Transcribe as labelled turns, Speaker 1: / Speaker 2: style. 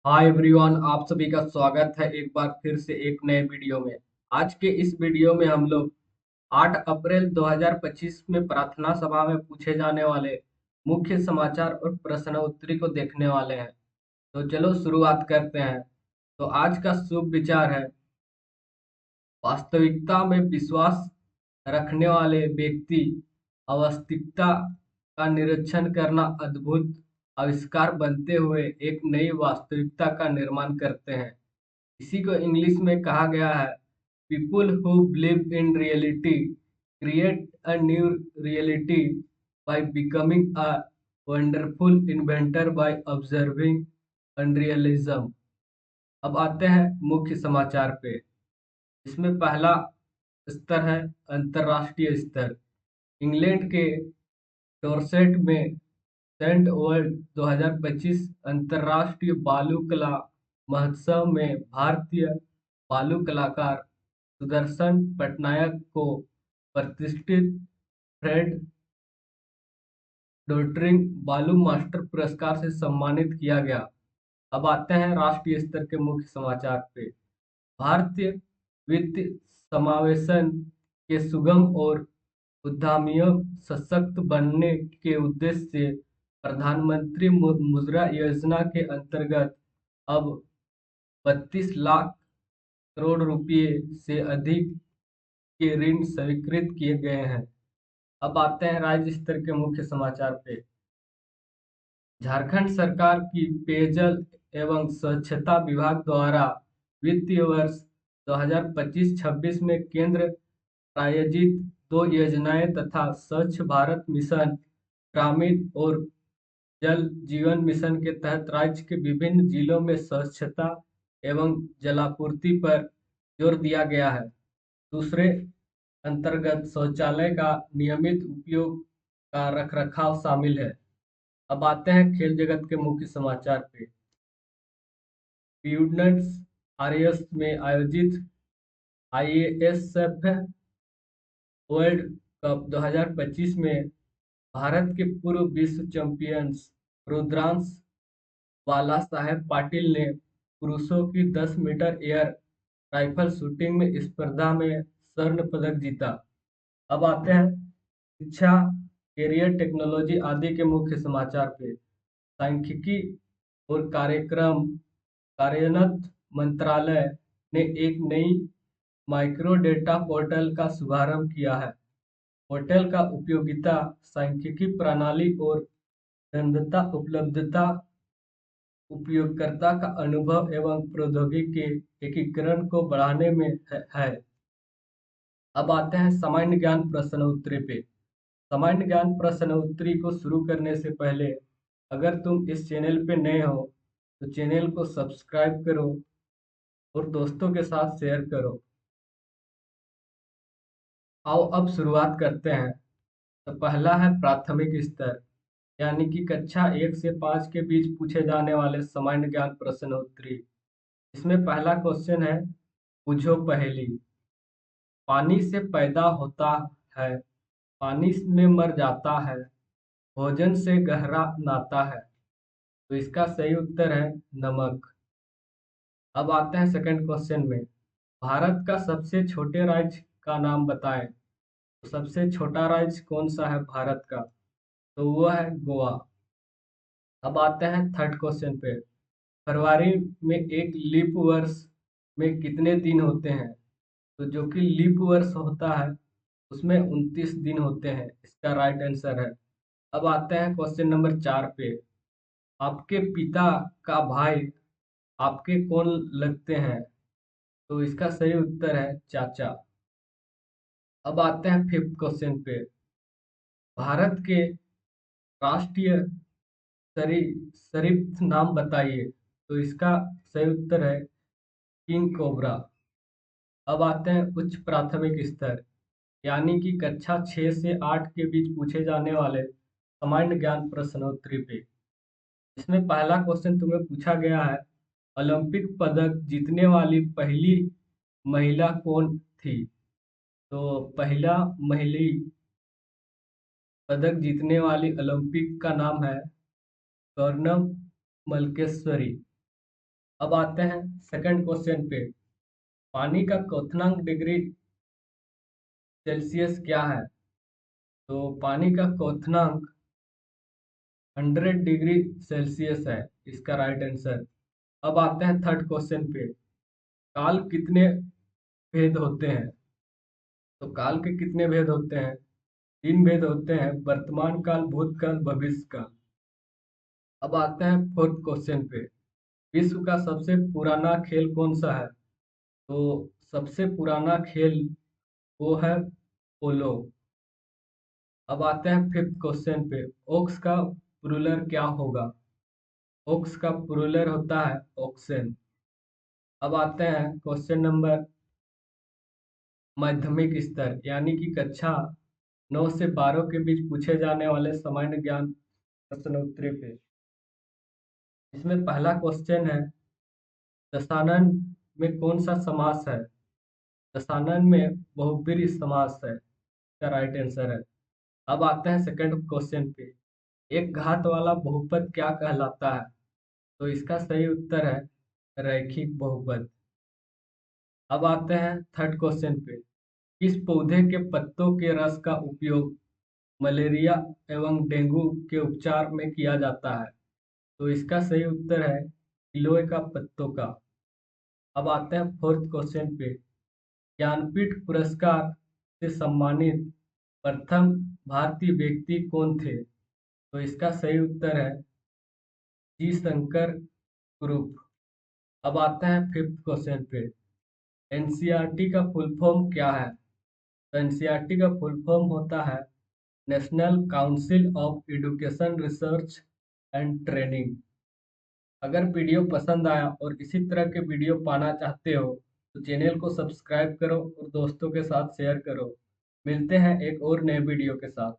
Speaker 1: Hi everyone, आप सभी का स्वागत है एक बार फिर से एक नए वीडियो में। आज के इस वीडियो में हम लोग 8 अप्रैल 2025 में प्रार्थना सभा में पूछे जाने वाले मुख्य समाचार और प्रश्न उत्तरी को देखने वाले हैं। तो चलो शुरुआत करते हैं। तो आज का शुभ विचार है, वास्तविकता में विश्वास रखने वाले व्यक्ति अवास्तविकता का निरीक्षण करना अद्भुत आविष्कार बनते हुए एक नई वास्तविकता का निर्माण करते हैं। इसी को इंग्लिश में कहा गया है, people who believe in reality create a new reality by becoming a wonderful inventor by observing unrealism. अब आते हैं मुख्य समाचार पे। इसमें पहला स्तर है अंतर्राष्ट्रीय स्तर। इंग्लैंड के डॉर्सेट में सेंट वर्ल्ड 2025 अंतर्राष्ट्रीय बालू कला महोत्सव में भारतीय बालू कलाकार सुदर्शन पटनायक को प्रतिष्ठित फ्रेड डोल्ट्रिंग बालू मास्टर पुरस्कार से सम्मानित किया गया। अब आते हैं राष्ट्रीय स्तर के मुख्य समाचार पे। भारतीय वित्त समावेशन के सुगम और उद्यमियों सशक्त बनने के उद्देश्य से प्रधानमंत्री मुद्रा योजना के अंतर्गत अब 32 लाख करोड़ रुपए से अधिक के ऋण स्वीकृत किए गए हैं। अब आते हैं राज्य स्तर के मुख्य समाचार पे। झारखंड सरकार की पेयजल एवं स्वच्छता विभाग द्वारा वित्तीय वर्ष 2025-26 में केंद्र प्रायोजित दो योजनाएं तथा स्वच्छ भारत मिशन ग्रामीण और जल जीवन मिशन के तहत राज्य के विभिन्न जिलों में स्वच्छता एवं जलापूर्ति पर जोर दिया गया है। दूसरे अंतर्गत शौचालय का नियमित उपयोग का रखरखाव शामिल है। अब आते हैं खेल जगत के मुख्य समाचार पे। ब्यूनस आयर्स में आयोजित आईएसएफ वर्ल्ड कप 2025 में भारत के पूर्व विश्व चैंपियन रुद्रांश बाला साहेब पाटिल ने पुरुषों की 10 मीटर एयर राइफल शूटिंग में स्पर्धा में स्वर्ण पदक जीता। अब आते हैं शिक्षा, कैरियर, टेक्नोलॉजी आदि के मुख्य समाचार पे। सांख्यिकी और कार्यक्रम कार्यान्वयन मंत्रालय ने एक नई माइक्रो डेटा पोर्टल का शुभारंभ किया है। पोर्टल का उपयोगिता सांख्यिकी प्रणाली और दक्षता उपलब्धता उपयोगकर्ता का अनुभव एवं प्रौद्योगिकी के एकीकरण को बढ़ाने में है। अब आते हैं सामान्य ज्ञान प्रश्न उत्तरी पे। सामान्य ज्ञान प्रश्न उत्तरी को शुरू करने से पहले अगर तुम इस चैनल पे नए हो तो चैनल को सब्सक्राइब करो और दोस्तों के साथ शेयर करो। आओ अब शुरुआत करते हैं। तो पहला है प्राथमिक स्तर, यानी कि कक्षा 1 से 5 के बीच पूछे जाने वाले सामान्य ज्ञान प्रश्न उत्तरी। इसमें पहला क्वेश्चन है, बुझो पहेली। पानी से पैदा होता है, पानी में मर जाता है, भोजन से गहरा नाता है। तो इसका सही उत्तर है नमक। अब आते हैं सेकंड क्वेश्चन में। भारत का सबसे छोटे राज्य का नाम बताएं। तो सबसे छोटा राज्य कौन सा है भारत का? तो वो है गोवा। अब आते हैं थर्ड क्वेश्चन पे। फरवरी में एक लीप वर्ष में कितने दिन होते हैं? तो जो कि लीप वर्ष होता है उसमें 29 दिन होते हैं। इसका राइट आंसर है। अब आते हैं क्वेश्चन नंबर 4 पे। आपके पिता का भाई आपके कौन लगते हैं? तो इसका सही उत्तर है चाचा। अब आते हैं फिफ्थ क्वेश्चन पे। भारत के राष्ट्रीय शरीफ नाम बताइए। तो इसका सही उत्तर है किंग कोबरा। अब आते हैं उच्च प्राथमिक स्तर, यानी कि कक्षा 6 से 8 के बीच पूछे जाने वाले सामान्य ज्ञान प्रश्नोत्तरी पे। इसमें पहला क्वेश्चन तुम्हें पूछा गया है, ओलंपिक पदक जीतने वाली पहली महिला कौन थी? तो पहला महिला पदक जीतने वाली ओलंपिक का नाम है स्वर्णम मलकेश्वरी। अब आते हैं सेकंड क्वेश्चन पे। पानी का क्वथनांक डिग्री सेल्सियस क्या है? तो पानी का क्वथनांक 100 डिग्री सेल्सियस है इसका राइट आंसर। अब आते हैं थर्ड क्वेश्चन पे। काल कितने भेद होते हैं? तो काल के कितने भेद होते हैं? तीन भेद होते हैं, वर्तमान काल, भूतकाल, भविष्य काल। अब आते हैं फोर्थ क्वेश्चन पे। विश्व का सबसे पुराना खेल कौन सा है? तो सबसे पुराना खेल वो है पोलो। अब आते हैं फिफ्थ क्वेश्चन पे। ओक्स का प्लूरल क्या होगा? ओक्स का प्लूरल होता है ऑक्सेन। अब आते हैं क्वेश्चन नंबर माध्यमिक स्तर यानी कि कक्षा 9 से 12 के बीच पूछे जाने वाले सामान्य ज्ञान प्रश्नोत्तरी पे। इसमें पहला क्वेश्चन है, दशानन में कौन सा समास है? दशानन में बहुब्रीहि समास है, इसका राइट आंसर है। अब आते हैं सेकंड क्वेश्चन पे। एक घात वाला बहुपद क्या कहलाता है? तो इसका सही उत्तर है रैखिक बहुपद। अब आते हैं थर्ड क्वेश्चन पे। किस पौधे के पत्तों के रस का उपयोग मलेरिया एवं डेंगू के उपचार में किया जाता है? तो इसका सही उत्तर है गिलोय का पत्तों का। अब आते हैं फोर्थ क्वेश्चन पे। ज्ञानपीठ पुरस्कार से सम्मानित प्रथम भारतीय व्यक्ति कौन थे? तो इसका सही उत्तर है जी शंकर कुरुप। अब आते हैं फिफ्थ क्वेश्चन पे। एनसीईआरटी का फुल फॉर्म क्या है? तो एनसीईआरटी का फुल फॉर्म होता है national council of education research and training. अगर वीडियो पसंद आया और इसी तरह के वीडियो पाना चाहते हो तो चैनल को सब्सक्राइब करो और दोस्तों के साथ शेयर करो। मिलते हैं एक और नए वीडियो के साथ।